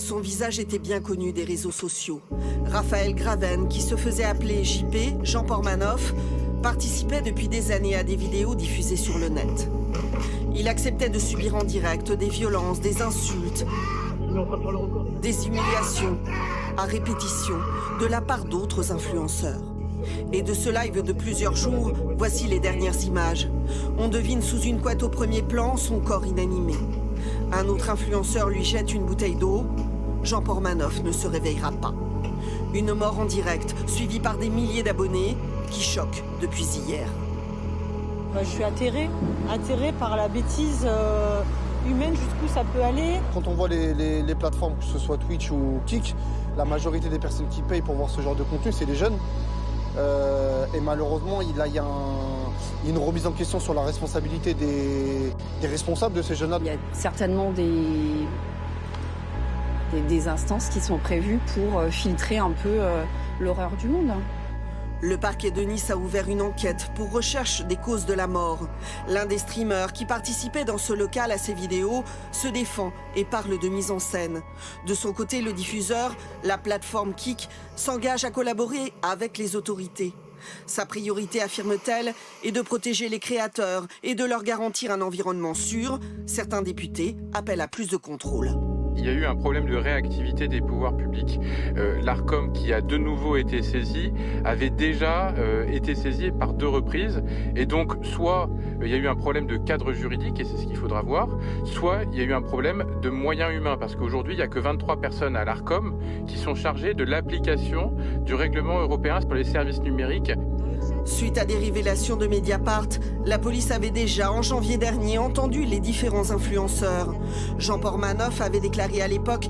Son visage était bien connu des réseaux sociaux. Raphaël Graven, qui se faisait appeler JP, Jean Pormanoff, participait depuis des années à des vidéos diffusées sur le net. Il acceptait de subir en direct des violences, des insultes, des humiliations à répétition de la part d'autres influenceurs. Et de ce live de plusieurs jours, voici les dernières images. On devine sous une couette au premier plan son corps inanimé. Un autre influenceur lui jette une bouteille d'eau. Jean Pormanoff ne se réveillera pas. Une mort en direct, suivie par des milliers d'abonnés qui choquent depuis hier. Je suis atterrée par la bêtise humaine, jusqu'où ça peut aller. Quand on voit les plateformes, que ce soit Twitch ou Kik, la majorité des personnes qui payent pour voir ce genre de contenu, c'est les jeunes. Et malheureusement, il y a une remise en question sur la responsabilité des responsables de ces jeunes-là. Il y a certainement des instances qui sont prévues pour filtrer un peu l'horreur du monde. Le parquet de Nice a ouvert une enquête pour recherche des causes de la mort. L'un des streamers qui participait dans ce local à ces vidéos se défend et parle de mise en scène. De son côté, le diffuseur, la plateforme Kik, s'engage à collaborer avec les autorités. Sa priorité, affirme-t-elle, est de protéger les créateurs et de leur garantir un environnement sûr. Certains députés appellent à plus de contrôle. Il y a eu un problème de réactivité des pouvoirs publics. L'Arcom, qui a de nouveau été saisi, avait déjà été saisi par 2 reprises. Et donc, soit il y a eu un problème de cadre juridique, et c'est ce qu'il faudra voir, soit il y a eu un problème de moyens humains, parce qu'aujourd'hui, il n'y a que 23 personnes à l'Arcom qui sont chargées de l'application du règlement européen sur les services numériques. Suite à des révélations de Mediapart, la police avait déjà, en janvier dernier, entendu les différents influenceurs. Jean Pormanoff avait déclaré à l'époque